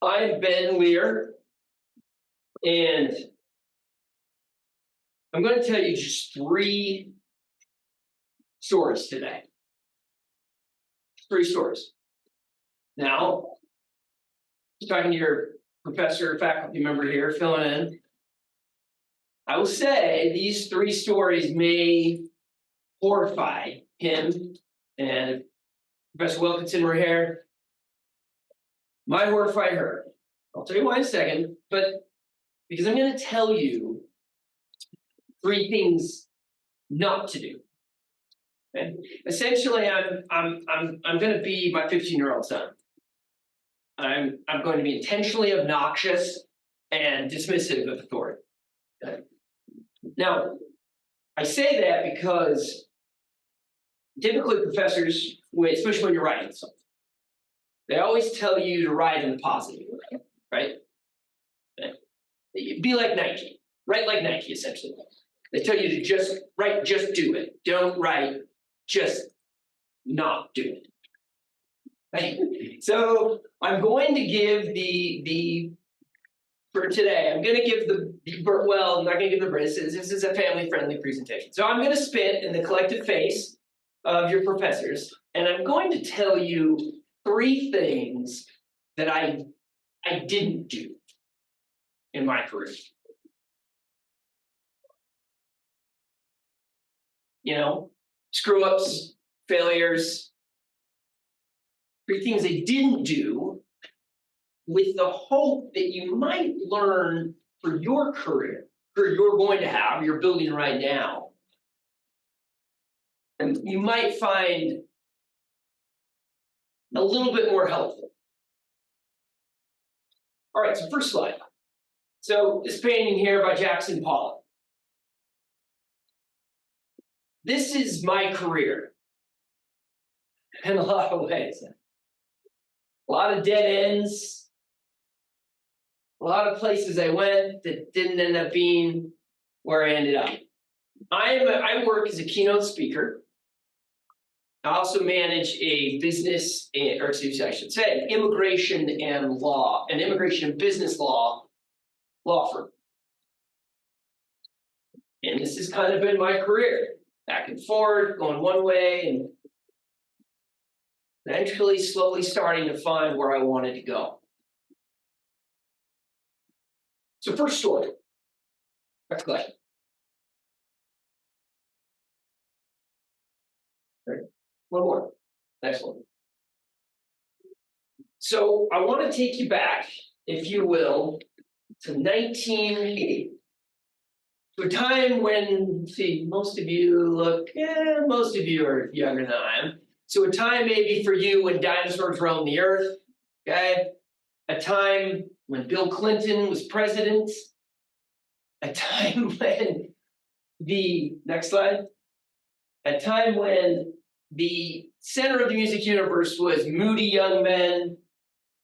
I'm Ben Lear, and I'm going to tell you just 3 stories today. 3 stories. Now, talking to your professor, faculty member here, filling in, I will say these 3 stories may horrify him, and if Professor Wilkinson were here, might horrify her. I'll tell you why in a second, but because I'm going to tell you 3 things not to do. Okay? Essentially, I'm going to be my 15-year-old son. I'm going to be intentionally obnoxious and dismissive of authority. Okay? Now, I say that because typically professors, especially when you're writing something, they always tell you to write in the positive, right? Be like Nike. Write like Nike, essentially. They tell you to just write, just do it. Don't write, just not do it. Right? So I'm going to give for today, I'm going to give I'm not going to give the British. This is a family-friendly presentation. So I'm going to spit in the collective face of your professors, and I'm going to tell you 3 things that I didn't do in my career. You know, screw-ups, failures, 3 things I didn't do with the hope that you might learn for your career, you're going to have, you're building right now. And you might find a little bit more helpful. All right, so first slide. So this painting here by Jackson Pollock. This is my career in a lot of ways. A lot of dead ends, a lot of places I went that didn't end up being where I ended up. I work as a keynote speaker. I also manage a business, or excuse me, I should say, immigration and business law firm. And this has kind of been my career, back and forth, going one way, and eventually slowly starting to find where I wanted to go. So first story. Next slide. Right. One more. Next one. So I want to take you back, if you will, to 1980. To a time when, most of you are younger than I am. So a time maybe for you when dinosaurs roamed the earth, okay? A time when Bill Clinton was president. A time when next slide. A time when the center of the music universe was moody young men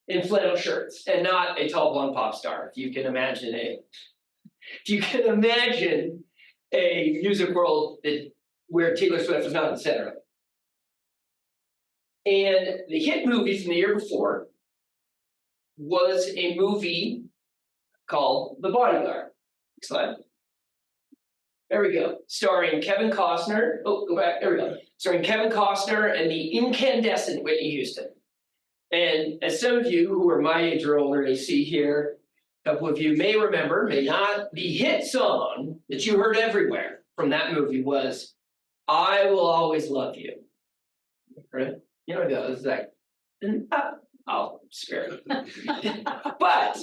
in flannel shirts and not a tall blonde pop star. If you can imagine a music world where Taylor Swift was not the center of it. And the hit movie from the year before was a movie called The Bodyguard. Next slide. There we go. Starring Kevin Costner. Oh, go back. There we go. Starring Kevin Costner and the incandescent Whitney Houston. And as some of you who are my age or older, you see here, a couple of you may remember, may not, the hit song that you heard everywhere from that movie was "I Will Always Love You." Right? You know, it goes like, I'll spare it. But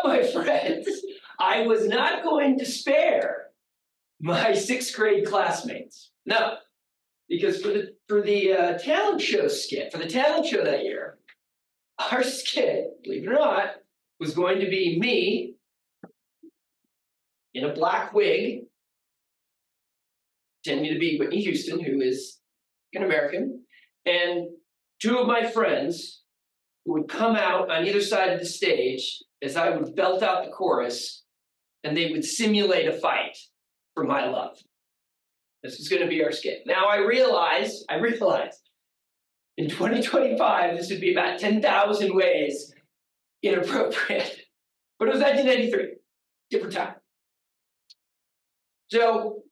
my friends, I was not going to spare my 6th grade classmates. No, because for the talent show skit, for the talent show that year, our skit, believe it or not, was going to be me in a black wig, pretending to be Whitney Houston, who is an American, and 2 of my friends who would come out on either side of the stage as I would belt out the chorus, and they would simulate a fight for my love. This was going to be our skit. Now I realize in 2025, this would be about 10,000 ways inappropriate. But it was 1993, different time. So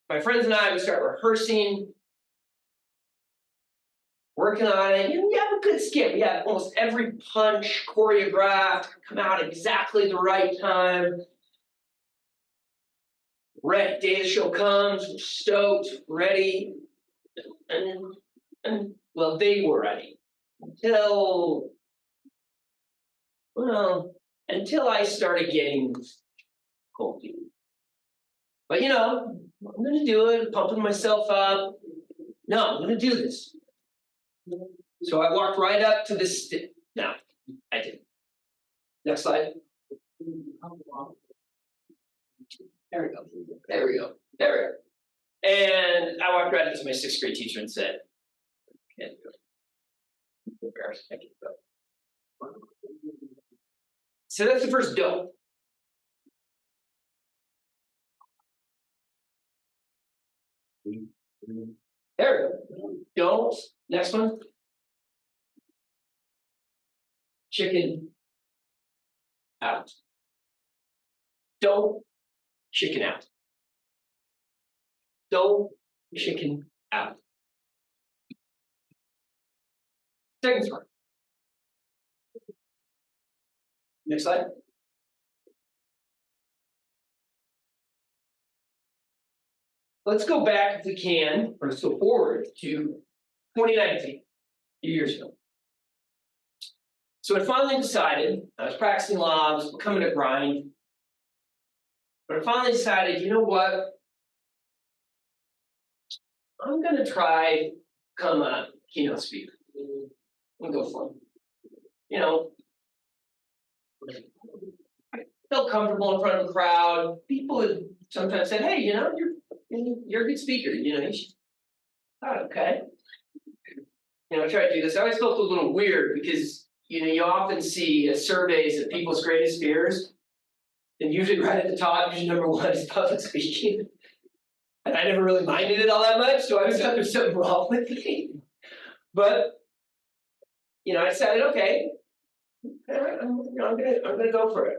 my friends and I would start rehearsing, working on it. We have a good skit. We have almost every punch choreographed, come out at exactly the right time. Right, day of the show comes, we're stoked, ready, and well, they were ready until I started getting cold feet. But I'm gonna do it, pumping myself up. No, I'm gonna do this. So I walked right up to this. No, I didn't. Next slide. There we go. There we go. There we go. And I walked right up to my 6th grade teacher and said, "Can't do it. I'm embarrassed. I can't do it." So that's the first don't. There we go. Don't. Next one. Chicken out. Don't chicken out. Don't chicken out. Second one. Next slide. Let's go back, if we can, or let's go forward to 2019, a few years ago. So I finally decided, I was practicing law, I was becoming a grind, but I finally decided, you know what? I'm going to try become a keynote speaker. I'm going to go for it. I felt comfortable in front of a crowd. People would sometimes say, "Hey, you're a good speaker. You should." Oh, okay. I try to do this. I always felt a little weird because you often see surveys of people's greatest fears, and usually right at the top, usually number one is public speaking. And I never really minded it all that much, so I was thought there's something wrong with me. But I decided, okay, I'm gonna go for it.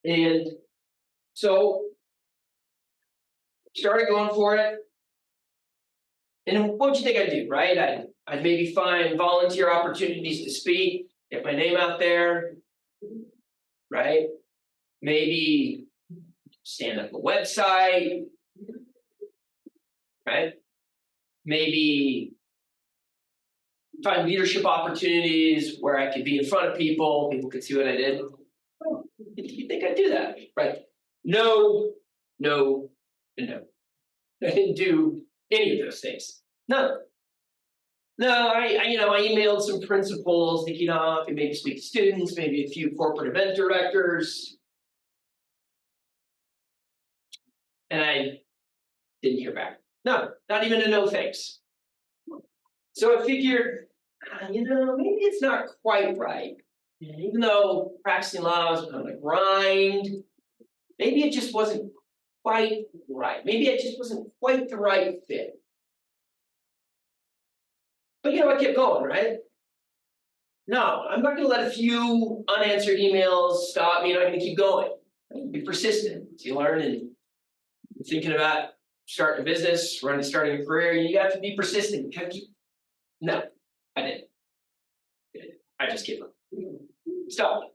And so started going for it. And what would you think I'd do, right? I'd maybe find volunteer opportunities to speak, get my name out there, right? Maybe stand up a website, right? Maybe find leadership opportunities where I could be in front of people could see what I did. Oh, you think I'd do that, right? No, and no. I didn't do any of those things. No, I emailed some principals thinking, I could maybe speak to students, maybe a few corporate event directors. And I didn't hear back. No, not even a no thanks. So I figured, maybe it's not quite right. Even though practicing law was kind of grind, maybe it just wasn't quite right. Maybe it just wasn't quite the right fit. But I kept going, right? No, I'm not going to let a few unanswered emails stop me. I'm going to keep going. Be persistent. You learn and thinking about starting a business, starting a career, you have to be persistent. You have to keep... No, I didn't. I just gave up. Stop.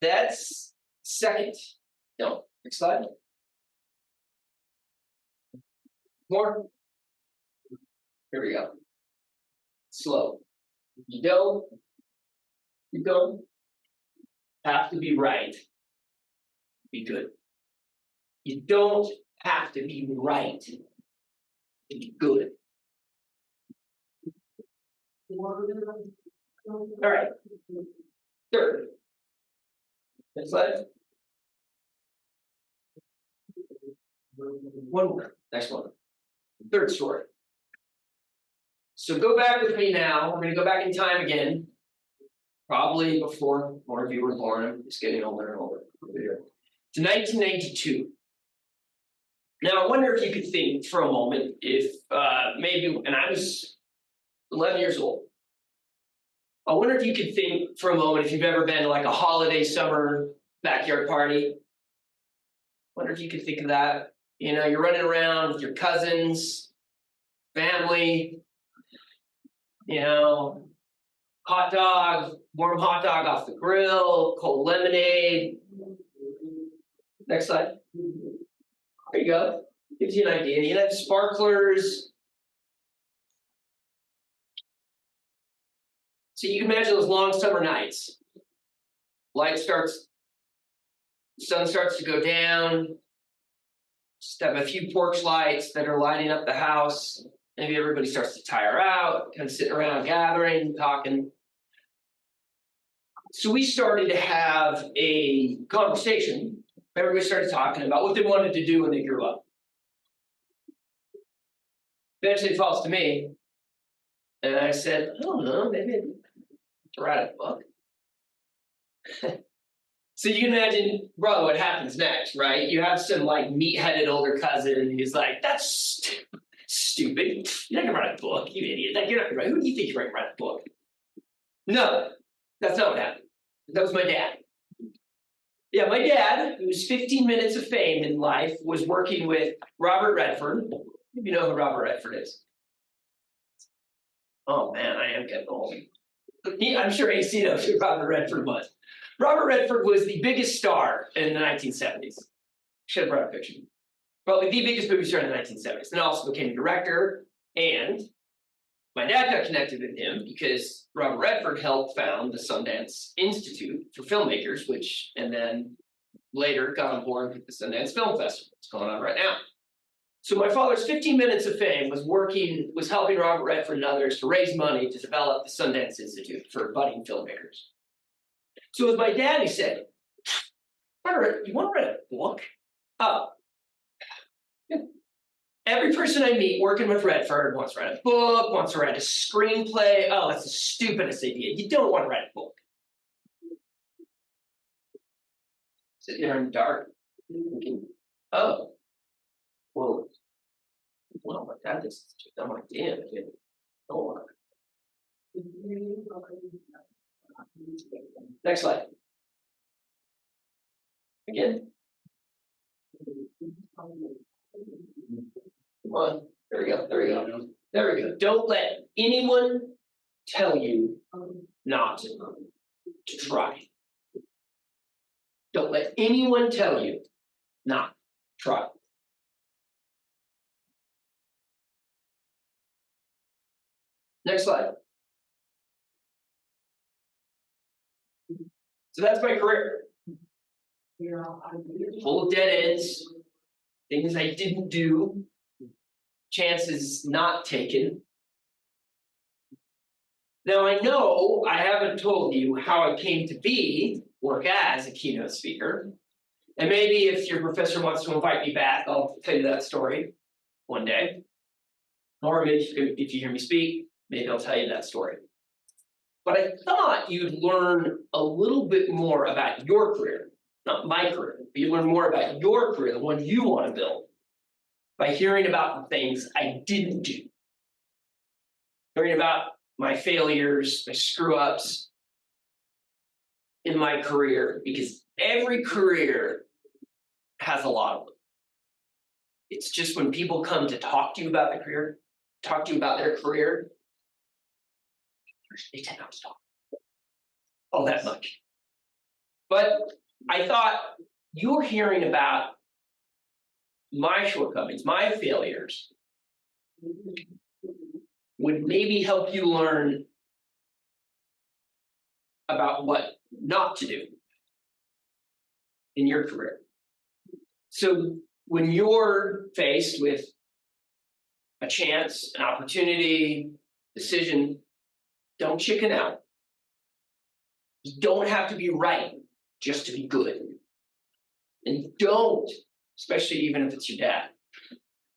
That's second. No, next slide. More. Here we go. Slow. You don't have to be right. Be good. You don't have to be right to be good. All right. Third. Next slide. One more. Next one. Third story. So go back with me now. We're going to go back in time again. Probably before more of you were born. I'm just getting older and older. To 1992. Now, I wonder if you could think for a moment if maybe, and I was 11 years old, I wonder if you could think for a moment if you've ever been to like a holiday summer backyard party. I wonder if you could think of that. You know, you're running around with your cousins, family, you know, hot dog, warm hot dog off the grill, cold lemonade. Next slide. There you go. Gives you an idea. You have sparklers. So you can imagine those long summer nights. Light starts, sun starts to go down. Just have a few porch lights that are lighting up the house. Maybe everybody starts to tire out, kind of sitting around gathering, talking. So we started to have a conversation. Everybody started talking about what they wanted to do when they grew up. Eventually it falls to me. And I said, I don't know, maybe to write a book. So you can imagine, bro, what happens next, right? You have some like meat-headed older cousin who's like, that's stupid. You're not gonna write a book, you idiot. Like, you're not gonna write. Who do you think you're gonna write a book? No, that's not what happened. That was my dad. Yeah, my dad, who was 15 minutes of fame in life, was working with Robert Redford. You know who Robert Redford is. Oh man, I am getting old. I'm sure AC knows who Robert Redford was. Robert Redford was the biggest star in the 1970s. Should have brought a picture. Probably the biggest movie star in the 1970s. And also became a director. And my dad got connected with him because Robert Redford helped found the Sundance Institute for Filmmakers, and then later got on board with the Sundance Film Festival. It's going on right now. So my father's 15 minutes of fame was helping Robert Redford and others to raise money to develop the Sundance Institute for budding filmmakers. So it was my dad who said, you want to write a book? Oh. Every person I meet working with Redford wants to write a book, wants to write a screenplay. Oh, that's the stupidest idea. You don't want to write a book. Sitting there in the dark, thinking, oh, well, my dad is just, I'm like, damn, I don't want to. Next slide. Again. Come on. There we go. Don't let anyone tell you not to try. Don't let anyone tell you not to try. Next slide. So that's my career. Full of dead ends, things I didn't do, chances not taken. Now I know I haven't told you how I came to work as a keynote speaker. And maybe if your professor wants to invite me back, I'll tell you that story one day. Or maybe if you hear me speak, maybe I'll tell you that story. But I thought you'd learn a little bit more about your career, not my career, but you learn more about your career, the one you want to build, by hearing about the things I didn't do. Hearing about my failures, my screw-ups in my career, because every career has a lot of them. It's just when people come to talk to you about the career, talk to you about their career, they tend not to talk all that much. But I thought you're hearing about my shortcomings, my failures, would maybe help you learn about what not to do in your career. So when you're faced with a chance, an opportunity, decision, don't chicken out. You don't have to be right just to be good. And don't, especially even if it's your dad,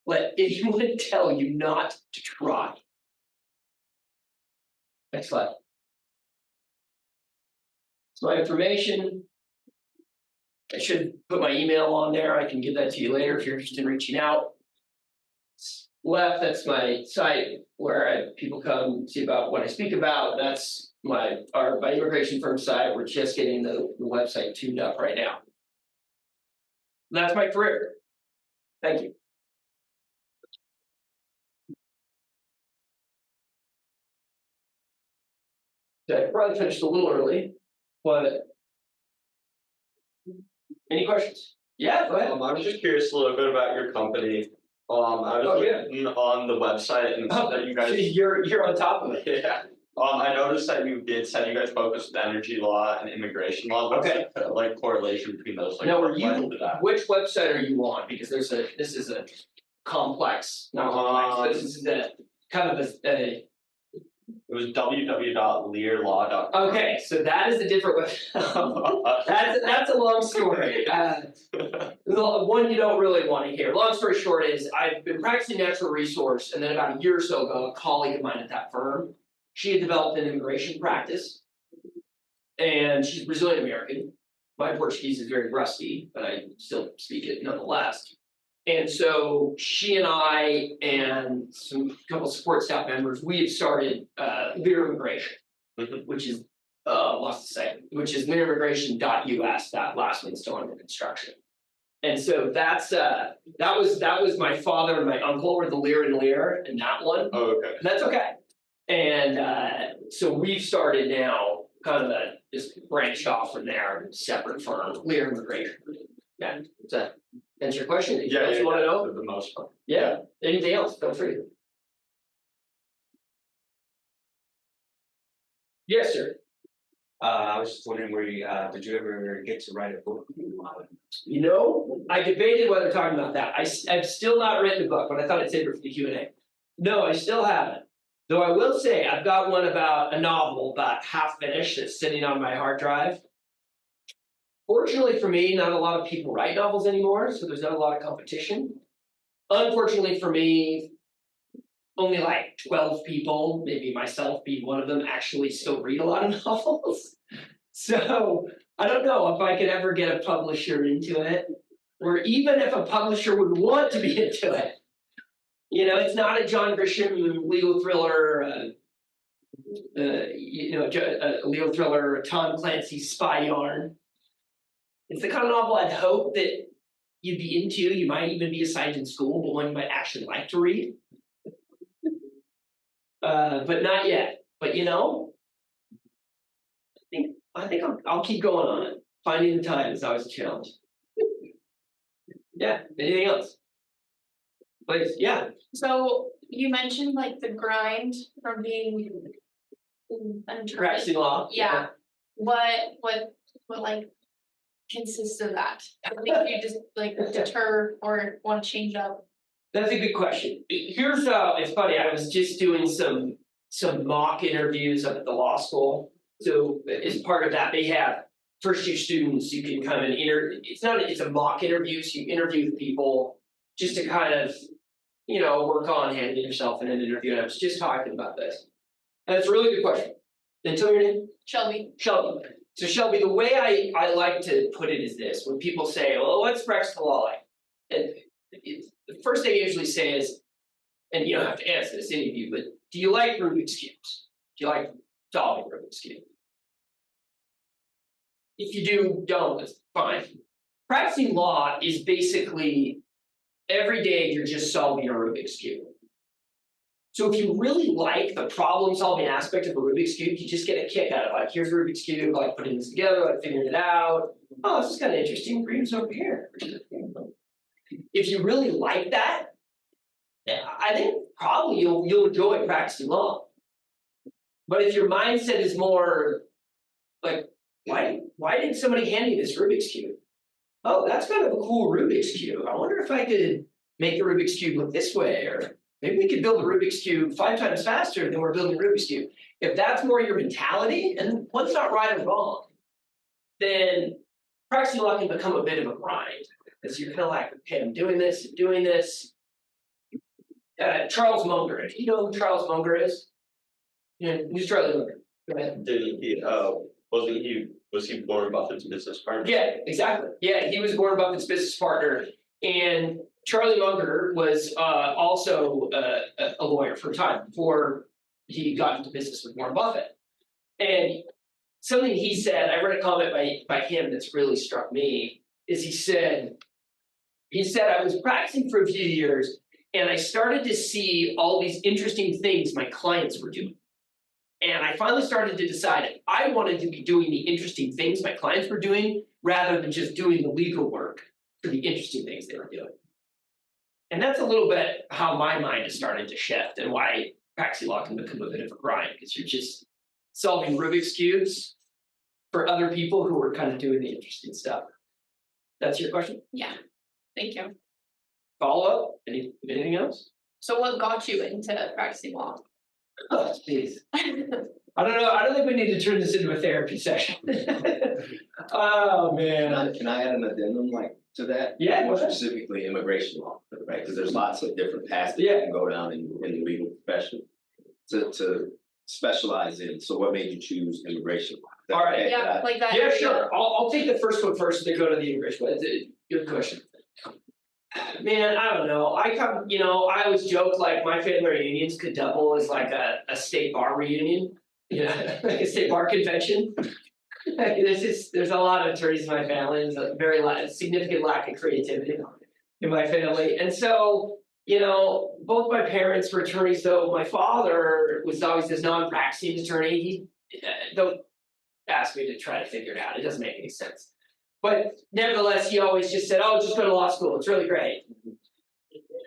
let anyone tell you not to try. Next slide. It's my information. I should put my email on there. I can give that to you later if you're interested in reaching out. left, that's my site where people come see about what I speak about. That's my immigration firm site. We're just getting the website tuned up right now. That's my career. Thank you. I probably finished a little early, but any questions? Yeah, go ahead. I was just curious a little bit about your company. I was looking on the website and that you guys. You're on top of it. Yeah. I noticed that you guys focused on energy law and immigration law. What's the like correlation between those? Like, now, which website are you on? Because this is a complex. Not complex. This is a kind of a. It was www.learlaw.com. Okay, so that is a different website. that's a long story. One you don't really want to hear. Long story short is I've been practicing natural resource, and then about a year or so ago, a colleague of mine at that firm, she had developed an immigration practice, and she's Brazilian American. My Portuguese is very rusty, but I still speak it nonetheless. And so she and I and a couple of support staff members, we have started Lear Immigration, which is lost to say, which is learimmigration.us. That last one's still under construction. And so that was my father and my uncle were the Lear and Lear in that one. Oh, okay. And that's okay. And so we've started now kind of just branched off from there, separate firm, Lear Immigration. Yeah. Does that answer your question? Anything else you want to know? For the most part. Yeah. Anything else? Feel free. Yes, sir. I was just wondering, did you ever get to write a book? You know, I debated whether talking about that. I've still not written a book, but I thought I'd save it for the Q&A. No, I still haven't. Though I will say I've got one about a novel, about half finished, that's sitting on my hard drive. Fortunately for me, not a lot of people write novels anymore, so there's not a lot of competition. Unfortunately for me, only like 12 people, maybe myself being one of them, actually still read a lot of novels. So I don't know if I could ever get a publisher into it, or even if a publisher would want to be into it. You know, it's not a John Grisham legal thriller, a legal thriller, a Tom Clancy spy yarn. It's the kind of novel I'd hope that you'd be into. You might even be assigned in school, but one you might actually like to read. But not yet. But you know, I think I'll keep going on it. Finding the time is always a challenge. Yeah. Anything else? Please. Yeah. So you mentioned like the grind from being an attorney. Practicing law. Yeah. What like consists of that? I think you just like deter or want to change up. That's a good question. Here's it's funny. I was just doing some mock interviews up at the law school. So as part of that, they have first year students. You can kind of it's a mock interview. So you interview with people just to kind of work on handling yourself in an interview. And I was just talking about this, and it's a really good question. Then tell me your name. Shelby. Shelby. So Shelby, the way I like to put it is this: when people say, "Well, what's practical law like?" and the first thing I usually say is, and you don't have to answer this, any of you, but do you like Rubik's Cubes? Do you like solving Rubik's Cube? If you do, don't, that's fine. Practicing law is basically every day you're just solving a Rubik's Cube. So if you really like the problem-solving aspect of a Rubik's Cube, you just get a kick out of it. Like, here's a Rubik's Cube, like putting this together, like figuring it out. Oh, this is kind of interesting. Green's over here. If you really like that, I think probably you'll enjoy practicing law. But if your mindset is more like, why did somebody hand me this Rubik's Cube? Oh, that's kind of a cool Rubik's Cube. I wonder if I could make the Rubik's Cube look this way, or maybe we could build a Rubik's Cube 5 times faster than we're building a Rubik's Cube. If that's more your mentality, and one's not right or wrong, then practicing law can become a bit of a grind. Because you're kind of like, okay, I'm doing this. Charles Munger. Do you know who Charles Munger is? Yeah, who's Charlie Munger? Go ahead. Was he Warren Buffett's business partner? Yeah, exactly. Yeah, he was Warren Buffett's business partner. And Charlie Munger was also a lawyer for a time before he got into business with Warren Buffett. And something he said, I read a comment by him that's really struck me, is he said, I was practicing for a few years and I started to see all these interesting things my clients were doing. And I finally started to decide I wanted to be doing the interesting things my clients were doing rather than just doing the legal work for the interesting things they were doing. And that's a little bit how my mind has started to shift and why practicing law can become a bit of a grind, because you're just solving Rubik's Cubes for other people who are kind of doing the interesting stuff. That's your question? Yeah, thank you. Follow up? Anything else? So what got you into practicing law? Oh, jeez. I don't know. I don't think we need to turn this into a therapy session. Oh, man. Can I add an addendum to that? Yeah, More go ahead. specifically immigration law, right? Because there's lots of different paths that you can go down in the legal profession to specialize in. So what made you choose immigration law? Is that All right. okay? Yeah, like that. Yeah, area. sure. I'll take the first one first and then go to the English one. It's a good question. Man, I don't know. I always joke like my family reunions could double as like a state bar reunion. Like a state bar convention. There's a lot of attorneys in my family. There's a very significant lack of creativity in my family. And so, both my parents were attorneys, though my father was always this non-practicing attorney. Don't ask me to try to figure it out. It doesn't make any sense. But nevertheless, he always just said, oh, just go to law school. It's really great.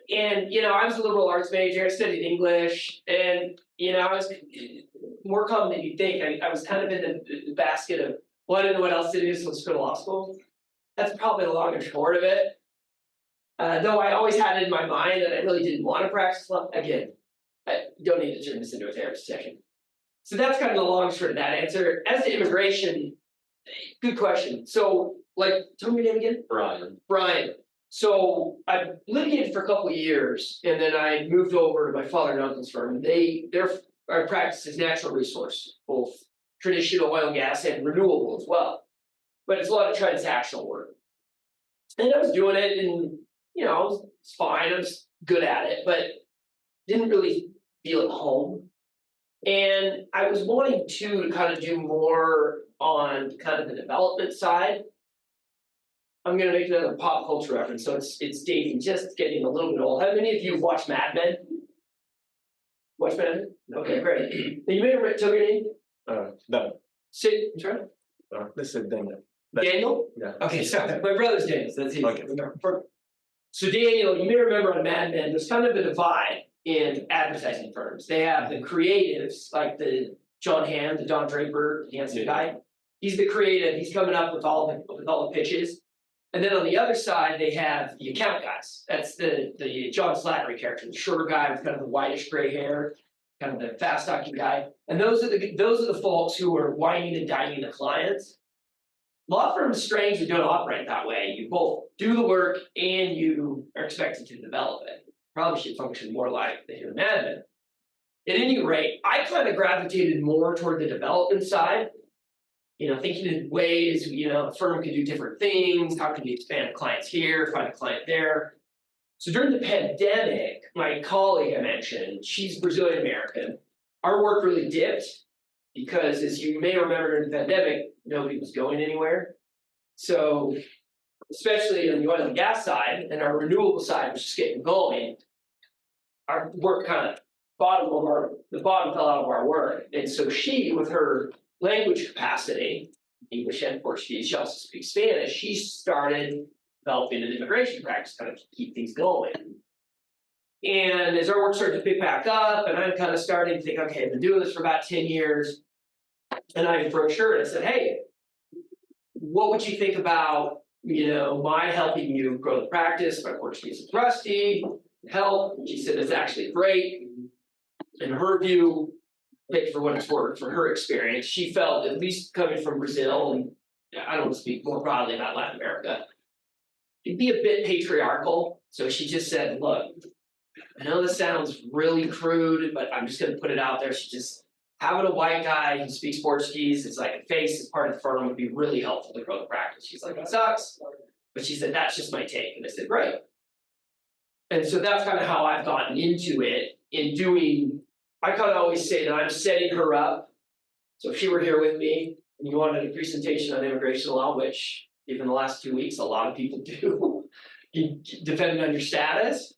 And, I was a liberal arts major. I studied English. And, I was more common than you'd think. I was kind of in the basket of, well, I didn't know what else to do, so let's go to law school. That's probably the long and short of it. Though I always had it in my mind that I really didn't want to practice law. Again, I don't need to turn this into a therapy session. So that's kind of the long and short of that answer. As to immigration, good question. So, tell me your name again? Brian. So I litigated for a couple of years, and then I moved over to my father and uncle's firm. Their practice is natural resource, both traditional oil and gas and renewable as well. But it's a lot of transactional work. And I was doing it, and it was fine. I was good at it, but didn't really feel at home. And I was wanting to kind of do more on kind of the development side. I'm going to make another pop culture reference, so it's dating, just getting a little bit old. How many of you watch Mad Men? Watch Mad Men? Okay, great. Now, you may have tell your name? No. Say, try. This is Daniel. Daniel? Yeah. Okay, sorry. My brother's Daniel, so that's easy. Okay. So Daniel, you may remember on Mad Men, there's kind of a divide in advertising firms. They have the creatives, like the John Hamm, the Don Draper, the handsome guy. He's the creative. He's coming up with all the pitches. And then on the other side, they have the account guys. That's the John Slattery character, the shorter guy with kind of the whitish gray hair, kind of the fast talking guy. And those are the folks who are whining and dining the clients. Law firms strangely don't operate that way. You both do the work and you are expected to develop it. Probably should function more like the human admin. At any rate, I kind of gravitated more toward the development side. Thinking in ways, the firm could do different things. How can we expand clients here, find a client there? So during the pandemic, my colleague I mentioned, she's Brazilian American. Our work really dipped because, as you may remember, during the pandemic, nobody was going anywhere. So, especially on the oil and gas side, and our renewable side was just getting going, our work kind of the bottom fell out of our work. And so she, with her language capacity, English and Portuguese, she also speaks Spanish, she started developing an immigration practice, kind of keep things going. And as our work started to pick back up, and I'm kind of starting to think, okay, I've been doing this for about 10 years, and I approached her and I said, hey, what would you think about, my helping you grow the practice? My Portuguese is rusty, help. She said, it's actually great. In her view, take for what it's worth, for her experience, she felt, at least coming from Brazil, and I don't want to speak more broadly about Latin America, it'd be a bit patriarchal. So she just said, look, I know this sounds really crude, but I'm just going to put it out there. She just, having a white guy who speaks Portuguese, it's like a face as part of the firm would be really helpful to grow the practice. She's like, it sucks. But she said, that's just my take. And I said, great. And so that's kind of how I've gotten into it in doing, I kind of always say that I'm setting her up. So if she were here with me and you wanted a presentation on immigration law, which even the last 2 weeks, a lot of people do, depending on your status,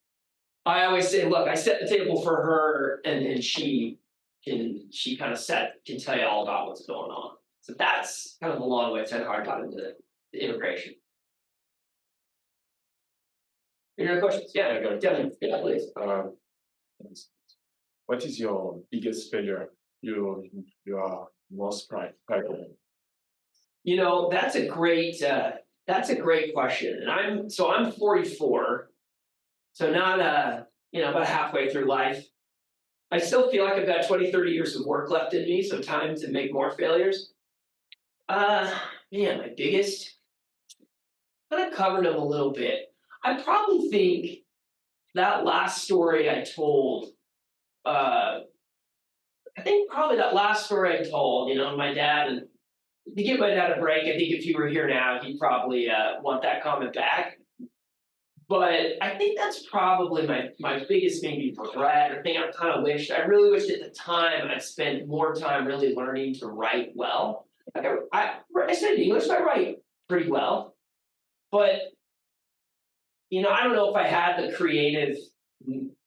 I always say, look, I set the table for her and then she kind of can tell you all about what's going on. So that's kind of a long way. It's kind of hard got into the immigration. Any other questions? Yeah, go ahead. Yeah, please. What is your biggest failure? You are most proud of? You know, that's a great question. And I'm 44, so not about halfway through life. I still feel like I've got 20, 30 years of work left in me, so time to make more failures. My biggest, kind of covered them a little bit. I probably think that last story I told, my dad, and to give my dad a break, I think if he were here now, he'd probably want that comment back. But I think that's probably my biggest maybe regret or thing I kind of wished. I really wished at the time I'd spent more time really learning to write well. Like I studied English, so I write pretty well. But I don't know if I had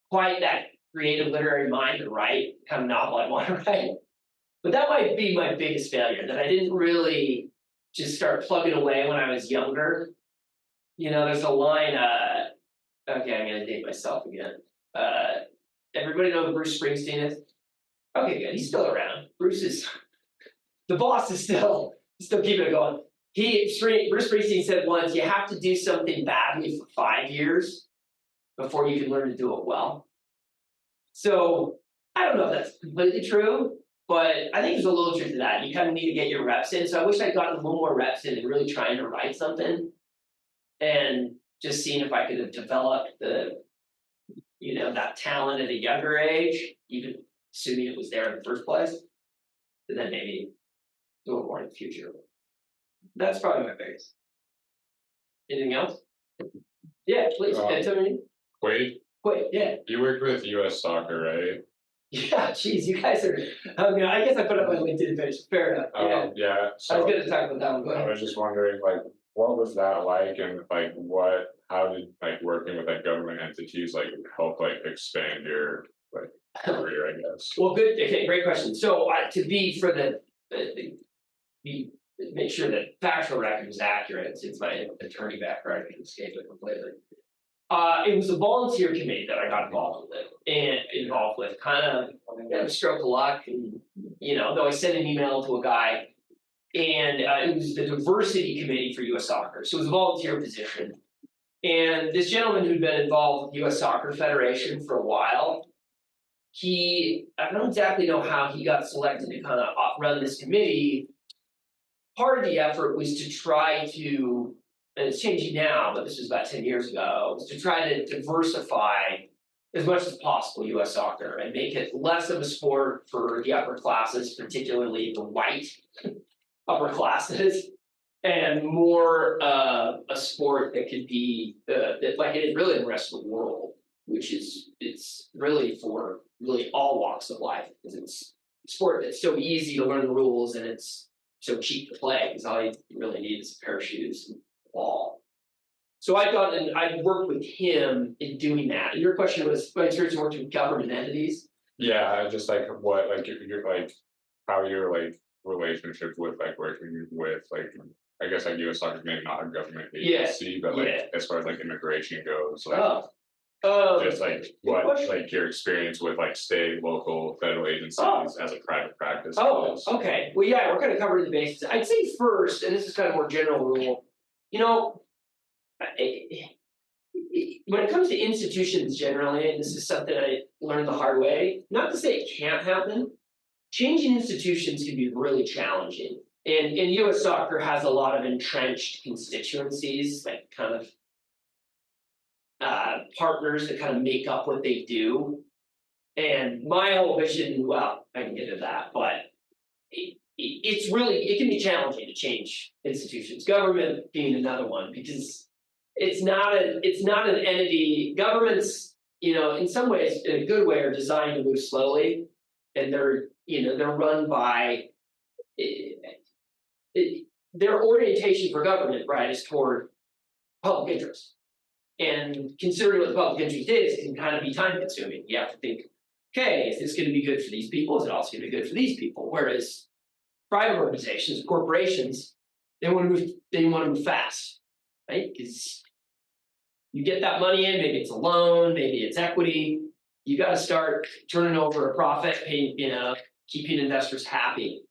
quite that creative literary mind to write the kind of novel I want to write. But that might be my biggest failure, that I didn't really just start plugging away when I was younger. There's a line, okay, I'm going to date myself again. Everybody know who Bruce Springsteen is? Okay, good, he's still around. The boss is still keeping it going. Bruce Springsteen said once, you have to do something badly for 5 years before you can learn to do it well. So I don't know if that's completely true, but I think there's a little truth to that. You kind of need to get your reps in. So I wish I'd gotten a little more reps in and really trying to write something and just seeing if I could have developed that talent at a younger age, even assuming it was there in the first place, and then maybe do it more in the future. That's probably my biggest. Anything else? Yeah, please. Tell me. Wade, Yeah. you worked with U.S. Soccer, right? Yeah, geez, you guys are. I guess I put up my LinkedIn page. Fair enough. Yeah. Yeah. I So was going to talk about that one. Go I ahead. was just wondering, what was that like, and how did working with government entities help expand your career, I guess? Well, good. Okay, great question. So to be for make sure that factual record is accurate, since my attorney background can escape it completely. It was a volunteer committee that I got involved with, kind of a stroke of luck, and though I sent an email to a guy, and it was the diversity committee for U.S. Soccer, so it was a volunteer position. And this gentleman who'd been involved with U.S. Soccer Federation for a while, I don't exactly know how he got selected to kind of run this committee. Part of the effort was to try to, and it's changing now, but this was about 10 years ago, was to try to diversify as much as possible U.S. soccer and make it less of a sport for the upper classes, particularly the white upper classes, and more a sport that could be like it is really in the rest of the world, which is it's really for really all walks of life, because it's a sport that's so easy to learn the rules and it's so cheap to play, because all you really need is a pair of shoes and a ball. So I thought, and I worked with him in doing that. And your question was, my experience working with government entities? Yeah, just what your how your relationship with working with I guess U.S. Soccer, maybe not a government agency, but as far as immigration goes, just what question. Your experience with state, local, federal agencies as a private practice. Okay. Well, yeah, we're kind of covering the bases. I'd say first, and this is kind of more general rule, when it comes to institutions generally, and this is something I learned the hard way, not to say it can't happen, changing institutions can be really challenging. And U.S. Soccer has a lot of entrenched constituencies, kind of partners that kind of make up what they do. And my whole vision, well, I can get into that, but it can be challenging to change institutions, government being another one, because it's not an entity. Governments, in some ways, in a good way, are designed to move slowly, and they're run by. Their orientation for government, right, is toward public interest. And considering what the public interest is, it can kind of be time consuming. You have to think, okay, is this going to be good for these people? Is it also going to be good for these people? Whereas private organizations, corporations, they want to move fast, right? Because you get that money in, maybe it's a loan, maybe it's equity. You got to start turning over a profit, keeping investors happy.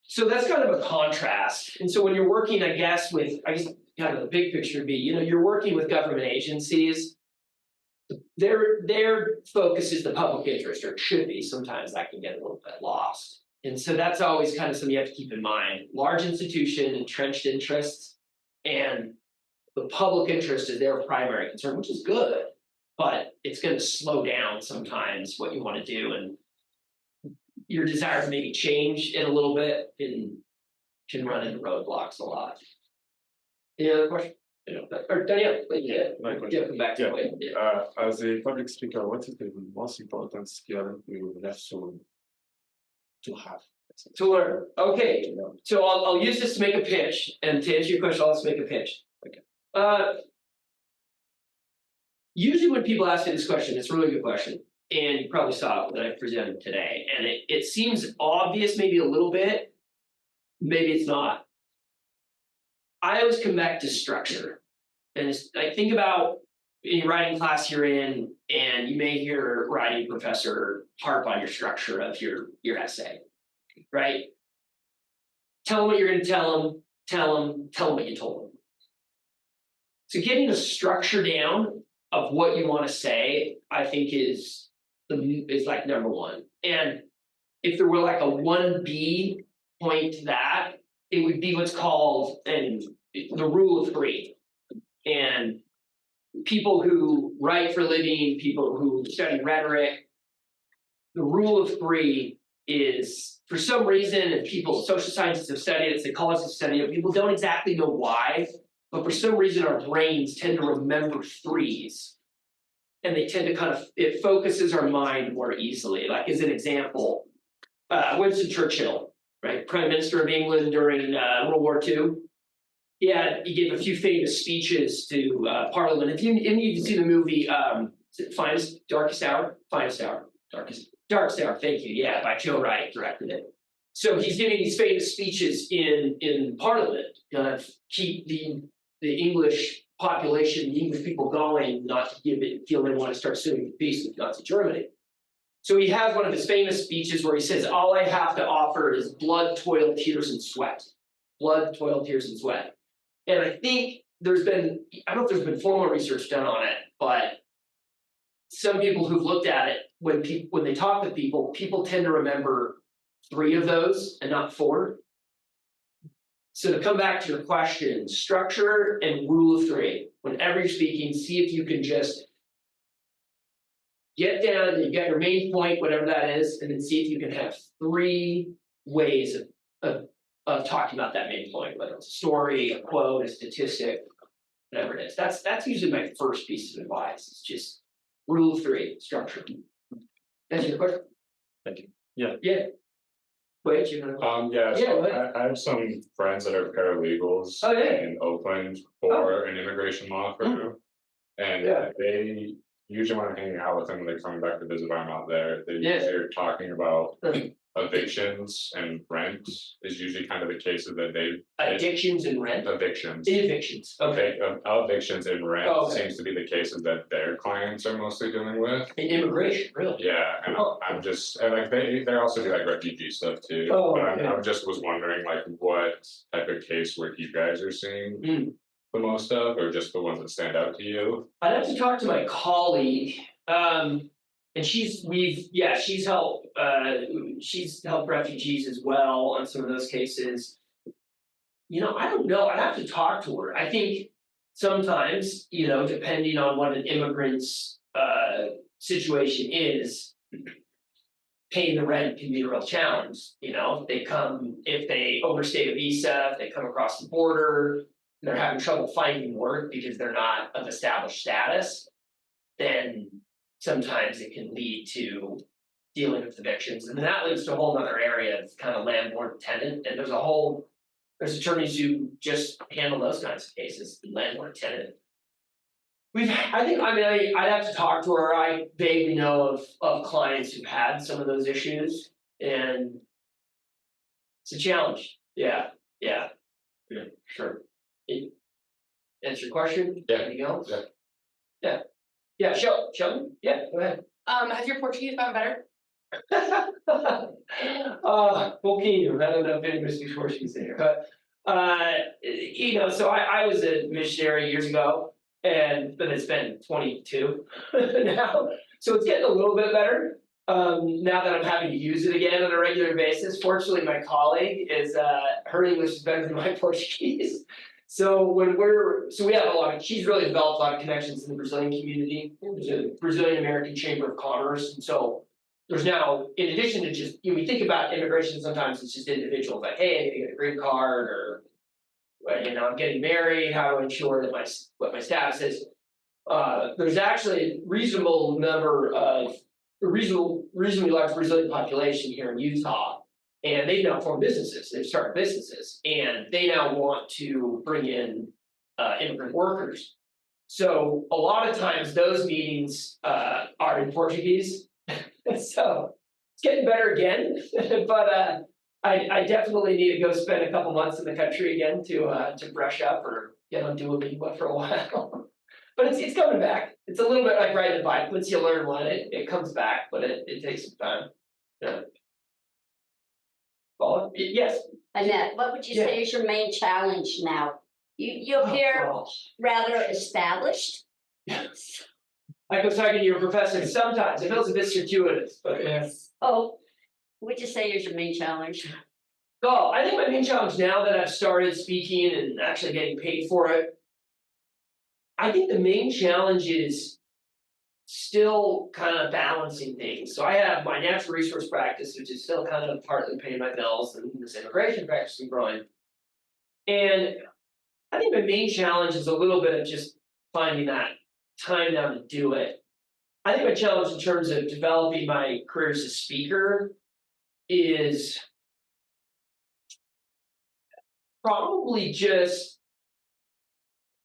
So that's kind of a contrast. And so when you're working, I guess kind of the big picture would be, you're working with government agencies. Their focus is the public interest, or it should be. Sometimes that can get a little bit lost. And so that's always kind of something you have to keep in mind. Large institution, entrenched interests, and the public interest is their primary concern, which is good, but it's going to slow down sometimes what you want to do, and your desire to maybe change it a little bit can run into roadblocks a lot. Any other question? Or Danielle, My question. come back to it. Yeah. As a public speaker, what is the most important skill you have to have? To learn. Okay, so I'll use this to make a pitch, and to answer your question, I'll just make a pitch. Okay. Usually when people ask me this question, it's a really good question, and you probably saw it when I presented today, and it seems obvious maybe a little bit, maybe it's not. I always come back to structure, and I think about any writing class you're in, and you may hear a writing professor harp on your structure of your essay, right? Tell them what you're going to tell them what you told them. So getting the structure down of what you want to say, I think is like number one. And if there were like a 1B point to that, it would be what's called the rule of three. And people who write for a living, people who study rhetoric, the rule of three is, for some reason, and social scientists have studied it, psychologists have studied it, people don't exactly know why, but for some reason our brains tend to remember threes. And they tend to it focuses our mind more easily. Like as an example, Winston Churchill, right, Prime Minister of England during World War II. He gave a few famous speeches to Parliament. If you see the movie, Darkest Hour, thank you, yeah, by Joe Wright, directed it. So he's giving these famous speeches in Parliament, kind of keep the English population, the English people going, not to feel they want to start suing for peace with Nazi Germany. So he has one of his famous speeches where he says, all I have to offer is blood, toil, tears, and sweat. Blood, toil, tears, and sweat. And I think I don't know if there's been formal research done on it, but some people who've looked at it, when they talk to people tend to remember 3 of those and not 4. So to come back to your question, structure and rule of 3. Whenever you're speaking, see if you can just get down, you get your main point, whatever that is, and then see if you can have 3 ways of talking about that main point, whether it's a story, a quote, a statistic, whatever it is. That's usually my first piece of advice. It's just rule of 3, structure. Answer your question? Thank you. Yeah. Yeah. Wait, you're gonna. So I have some friends that are paralegals in Oakland for an immigration law firm, and they usually when I'm hanging out with them when they're coming back to visit when I'm out there, they usually are talking about evictions and rent is usually kind of the cases that they addictions and rent. Evictions. Okay. Evictions and rent seems to be the cases that their clients are mostly dealing with. In immigration, really? Yeah, and I'm just and like they also do like refugee stuff too. I just was wondering like what type of case work you guys are seeing the most of, or just the ones that stand out to you. I'd have to talk to my colleague. And she's helped refugees as well on some of those cases. I don't know. I'd have to talk to her. I think sometimes, depending on what an immigrant's situation is, paying the rent can be a real challenge. If they overstay a visa, if they come across the border, they're having trouble finding work because they're not of established status, then sometimes it can lead to dealing with evictions, and then that leads to a whole other area of kind of landlord tenant, and there's attorneys who just handle those kinds of cases, landlord tenant. I'd have to talk to her. I vaguely know of clients who've had some of those issues, and it's a challenge. Yeah, sure. Answer your question? Yeah. Anything else? Yeah. Yeah, Sheldon? Yeah, go ahead. Has your Portuguese gotten better? Pouquinho. I don't know if anybody speaks Portuguese there, but so I was a missionary years ago, but it's been 22 now, so it's getting a little bit better. Now that I'm having to use it again on a regular basis. Fortunately, my colleague her English is better than my Portuguese. So we have she's really developed a lot of connections in the Brazilian community. There's a Brazilian American Chamber of Commerce, and so there's now, in addition to just, we think about immigration, sometimes it's just individuals like, hey, I need to get a green card, or I'm getting married, how do I ensure that what my status is? There's actually a reasonably large Brazilian population here in Utah. And they've now formed businesses, they've started businesses, and they now want to bring in immigrant workers. So a lot of times those meetings are in Portuguese, so it's getting better again, but I definitely need to go spend a couple months in the country again to brush up or get on Duolingo for a while. But it's coming back. It's a little bit like riding a bike. Once you learn one, it comes back, but it takes some time. Yeah. Paula? Yes. Annette, what would you say is your main challenge now? You appear rather established. Yes. I was talking to your professor sometimes. It feels a bit circuitous, but yeah. Oh, what would you say is your main challenge? Oh, I think my main challenge now that I've started speaking and actually getting paid for it, I think the main challenge is still kind of balancing things. So I have my natural resource practice, which is still kind of partly paying my bills, and this immigration practice is growing. And I think my main challenge is a little bit of just finding that time now to do it. I think my challenge in terms of developing my career as a speaker is probably just,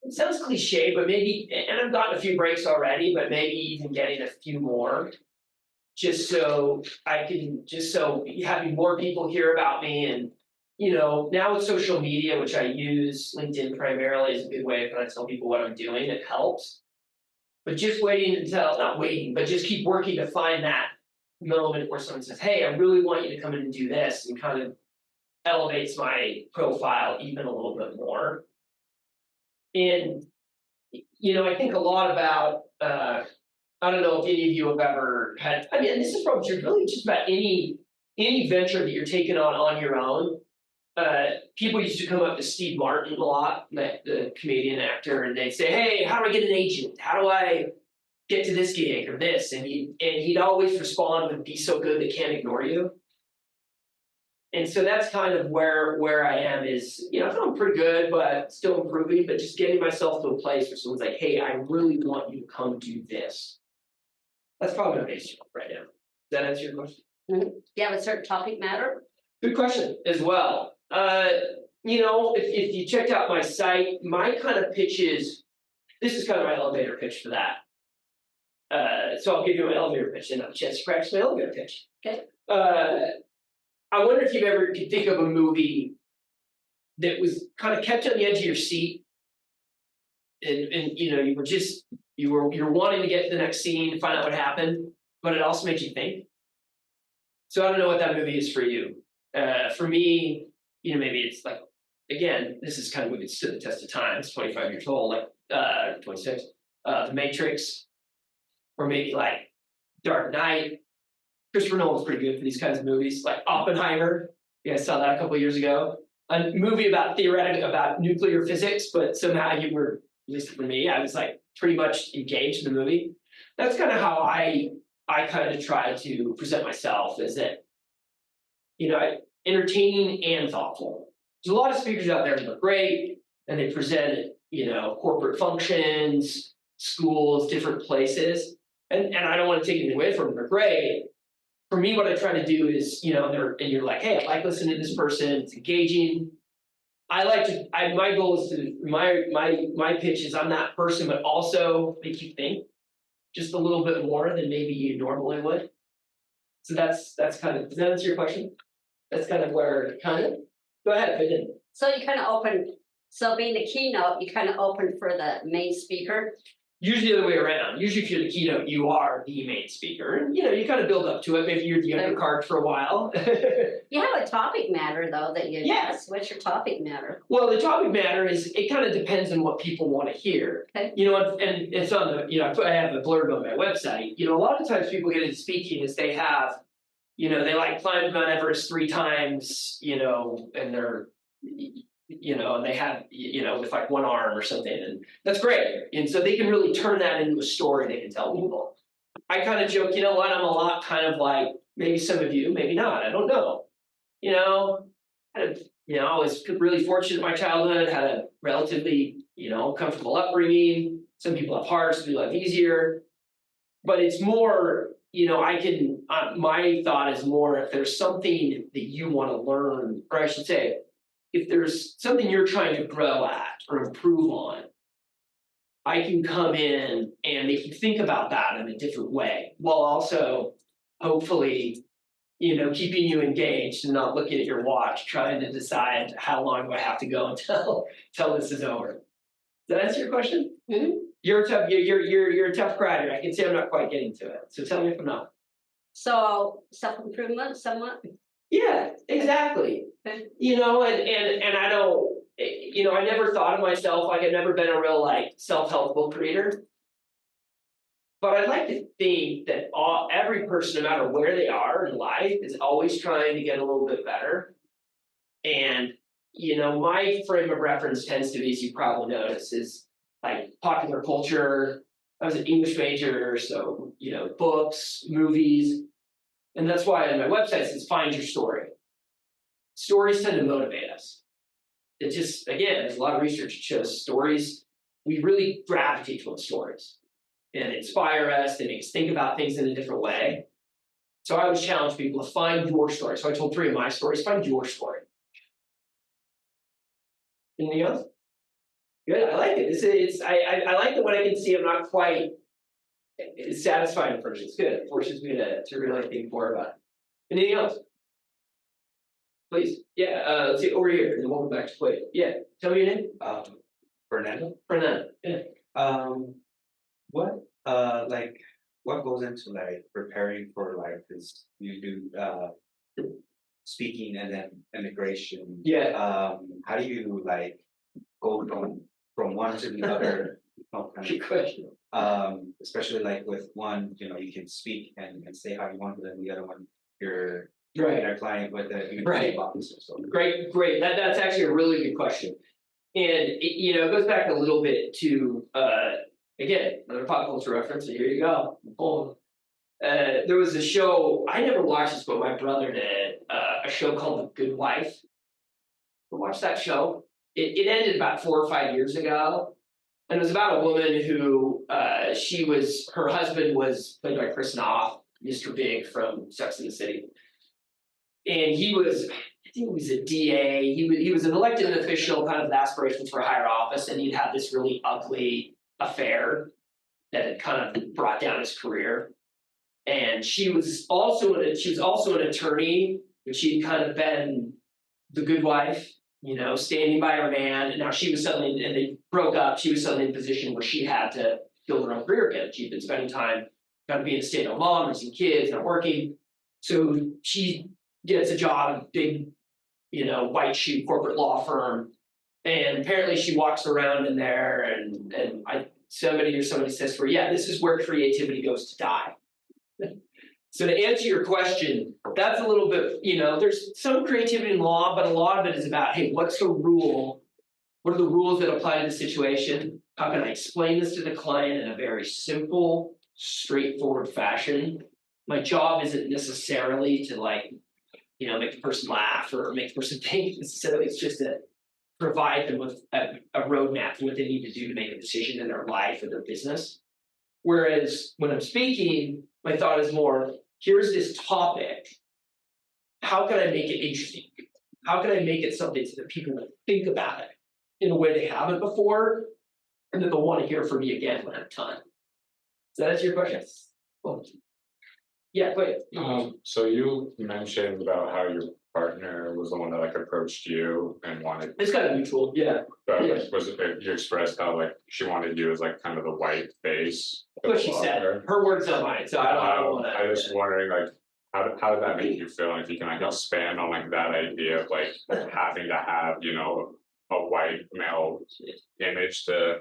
it sounds cliche, but maybe, and I've gotten a few breaks already, but maybe even getting a few more, just so having more people hear about me. And now with social media, which I use, LinkedIn primarily, is a good way to kind of tell people what I'm doing. It helps. But just just keep working to find that moment where someone says, hey, I really want you to come in and do this, and kind of elevates my profile even a little bit more. And, I think a lot about, I don't know if any of you have ever had, this is probably really just about any venture that you're taking on your own. People used to come up to Steve Martin a lot, the comedian actor, and they'd say, hey, how do I get an agent? How do I get to this gig or this? And he'd always respond with, be so good they can't ignore you. And so that's kind of where I am is, I feel I'm pretty good, but still improving, but just getting myself to a place where someone's like, hey, I really want you to come do this. That's probably what I'm facing right now. Does that answer your question? Mm-hmm. Do you have a certain topic matter? Good question as well. If you checked out my site, my kind of pitch is, this is kind of my elevator pitch for that. So I'll give you my elevator pitch and have a chance to practice my elevator pitch. Okay. I wonder if you ever could think of a movie that was kind of kept on the edge of your seat, and you're wanting to get to the next scene to find out what happened, but it also made you think. So I don't know what that movie is for you. For me, maybe it's like, again, this is kind of movie that stood the test of time. It's 25 years old, like 26. The Matrix, or maybe like Dark Knight. Christopher Nolan's pretty good for these kinds of movies, like Oppenheimer. You guys saw that a couple of years ago. A movie about nuclear physics, but somehow you were, at least for me, I was like pretty much engaged in the movie. That's kind of how I kind of try to present myself, is that, entertaining and thoughtful. There's a lot of speakers out there that are great, and they present at, you know, corporate functions, schools, different places. And I don't want to take anything away from them, they're great. For me, what I try to do is, you know, and you're like, hey, I like listening to this person, it's engaging. My goal is to, my pitch is I'm that person, but also make you think just a little bit more than maybe you normally would. So that's kind of, does that answer your question? That's kind of where, kind of, go ahead, I didn't. So you kind of open, so being the keynote, you kind of open for the main speaker. Usually the other way around. Usually if you're the keynote, you are the main speaker. And, you know, you kind of build up to it. Maybe you're the undercard for a while. You have a topic matter though that you Yes. What's your topic matter? Well, the topic matter is, it kind of depends on what people want to hear. Okay. You know, and it's on the, you know, I have a blurb on my website. You know, a lot of times people get into speaking is they have, you know, they like climbed Mount Everest 3 times, you know, and they're, you know, and they have, you know, with like one arm or something, and that's great. And so they can really turn that into a story they can tell people. I kind of joke, you know what, I'm a lot kind of like, maybe some of you, maybe not, I don't know. You know, I was really fortunate in my childhood, had a relatively, you know, comfortable upbringing. Some people have harder, some people have easier. But it's more, you know, my thought is more, if there's something that you want to learn, or I should say, if there's something you're trying to grow at or improve on, I can come in and make you think about that in a different way, while also hopefully, you know, keeping you engaged and not looking at your watch, trying to decide how long do I have to go until this is over. Does that answer your question? Mm-hmm. You're a tough crier. I can see I'm not quite getting to it. So tell me if I'm not. So self-improvement somewhat? Yeah, exactly. Okay. You know, and I don't, you know, I never thought of myself, like I've never been a real like self-help book reader. But I'd like to think that every person, no matter where they are in life, is always trying to get a little bit better. And, you know, my frame of reference tends to be, as you probably notice, is like popular culture. I was an English major, so, you know, books, movies. And that's why on my website it says, find your story. Stories tend to motivate us. It just, again, there's a lot of research that shows stories, we really gravitate towards stories. And inspire us, they make us think about things in a different way. So I always challenge people to find your story. So I told 3 of my stories, find your story. Anything else? Good, I like it. I like it when I can see I'm not quite satisfied for me. It's good. It forces me to really think more about it. Anything else? Please. Yeah, let's see, over here, and then we'll go back to play. Yeah, tell me your name. Fernando. Fernando. Yeah. What goes into like preparing for like this? You do speaking and then immigration. Yeah. How do you like go from one to the other? Good question. Especially like with one, you know, you can speak and say how you want, but then the other one, you're Right. client with the Right. officer. So Great. That's actually a really good question. And you know, it goes back a little bit to again, another pop culture reference, so here you go. Boom. There was a show, I never watched this, but my brother did, a show called The Good Wife. Watch that show. It ended about 4 or 5 years ago. And it was about a woman who her husband was played by Chris Noth, Mr. Big from Sex and the City. And I think he was a DA. He was an elected official, kind of with aspirations for a higher office, and he'd had this really ugly affair that had kind of brought down his career. And she was also an attorney, but she'd kind of been the good wife, you know, standing by her man. And now she was suddenly, and they broke up. She was suddenly in a position where she had to build her own career again. She'd been spending time kind of being a stay-at-home mom, raising kids, not working. So she gets a job at a big, you know, white shoe corporate law firm. And apparently she walks around in there and somebody says to her, yeah, this is where creativity goes to die. So to answer your question, that's a little bit, you know, there's some creativity in law, but a lot of it is about, hey, what's the rule? What are the rules that apply to the situation? How can I explain this to the client in a very simple, straightforward fashion? My job isn't necessarily to, like, you know, make the person laugh or make the person think necessarily. It's just to provide them with a roadmap for what they need to do to make a decision in their life or their business. Whereas when I'm speaking, my thought is more, here's this topic. How can I make it interesting? How can I make it something so that people will think about it in a way they haven't before, and that they'll want to hear from me again when I have time? Does that answer your question? Cool. Yeah, go ahead. So you mentioned about how your partner was the one that like approached you and wanted, It's kind of mutual, yeah. but Yeah. like, was it you expressed how like she wanted you as like kind of the white face? of What she the said, law? her words not mine, so I don't want to. I was wondering like, how did that make you feel? If you can like expand on like that idea of like having to have, you know, a white male image to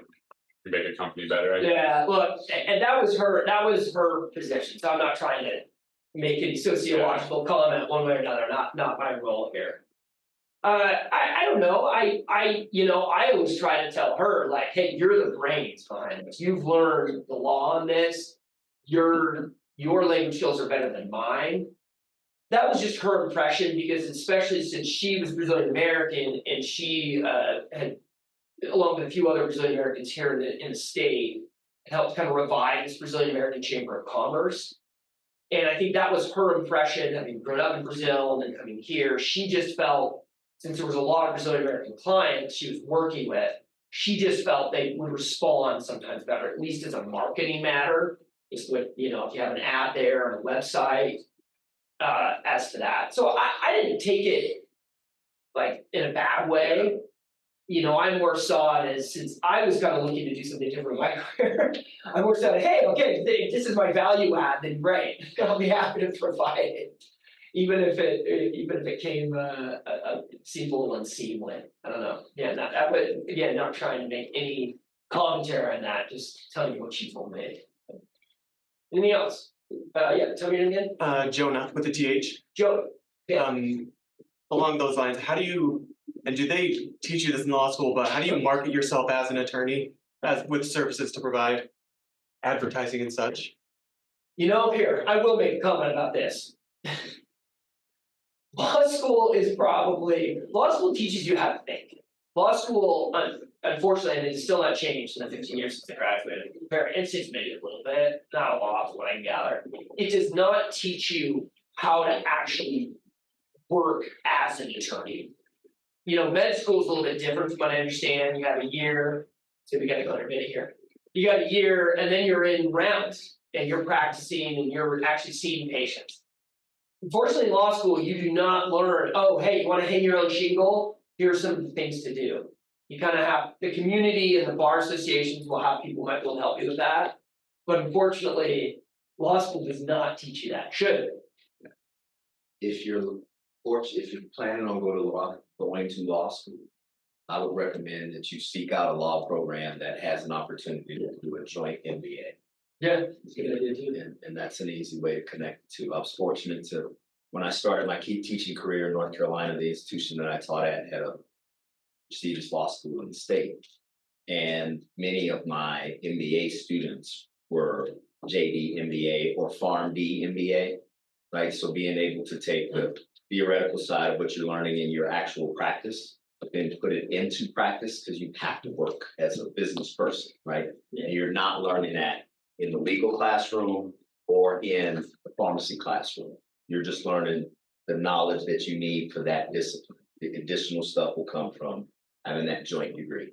make a company better, I guess. Yeah, look, and that was her position, so I'm not trying to make any sociological comment one way or another, not my role here. I don't know, I always try to tell her, like, hey, you're the brains behind this, you've learned the law on this, your language skills are better than mine. That was just her impression, because especially since she was Brazilian American and she had, along with a few other Brazilian Americans here in the state, helped kind of revive this Brazilian American Chamber of Commerce. And I think that was her impression, having grown up in Brazil and then coming here. She just felt, since there was a lot of Brazilian American clients she was working with, she just felt they would respond sometimes better, at least as a marketing matter. Just with, if you have an ad there on a website, as to that. So I didn't take it like in a bad way. I more saw it as, since I was kind of looking to do something different in my career, I more said, hey, okay, if this is my value add, then great, I'll be happy to provide it, even if it came seemed a little unseemly. I don't know. Yeah, but again, not trying to make any commentary on that, just telling you what she told me. Anything else? Yeah, tell me your name again. Jonah with the TH. Joe. Yeah. Along those lines, how do you, and do they teach you this in law school, but how do you market yourself as an attorney, with services to provide, advertising and such? Here, I will make a comment about this. Law school teaches you how to think. Law school, unfortunately, and it's still not changed in the 15 years since I graduated. It's just maybe a little bit, not a lot, what I can gather. It does not teach you how to actually work as an attorney. Med school is a little bit different from what I understand. You have a year, so we got to go in a minute here. You got a year, and then you're in rounds, and you're practicing, and you're actually seeing patients. Unfortunately, in law school, you do not learn, oh, hey, you want to hang your own shingle? Here are some of the things to do. You kind of have the community and the bar associations will have people who might be able to help you with that. But unfortunately, law school does not teach you that. Should. If you're planning on going to law school, I would recommend that you seek out a law program that has an opportunity to do a joint MBA. Yeah, that's a good idea too. And that's an easy way to connect to. I was fortunate to, when I started my key teaching career in North Carolina, the institution that I taught at had a prestigious law school in the state. And many of my MBA students were JD MBA or PharmD MBA, right? So being able to take the theoretical side of what you're learning in your actual practice, but then put it into practice, because you have to work as a business person, right? And you're not learning that in the legal classroom or in the pharmacy classroom. You're just learning the knowledge that you need for that discipline. The additional stuff will come from having that joint degree.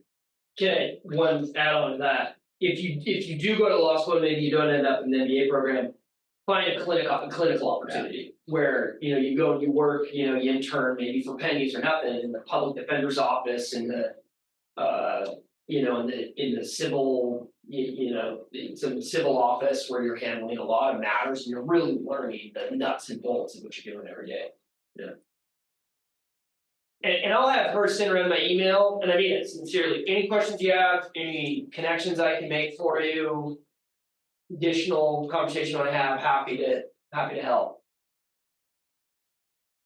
Okay, one add on to that. If you do go to law school, maybe you don't end up in the MBA program, find a clinical opportunity where you go and you work, you intern maybe for pennies or nothing in the public defender's office, in the in the civil some civil office where you're handling a lot of matters and you're really learning the nuts and bolts of what you're doing every day. Yeah. And I'll have her send around my email, and I mean it sincerely. Any questions you have, any connections I can make for you, additional conversation I have, happy to help.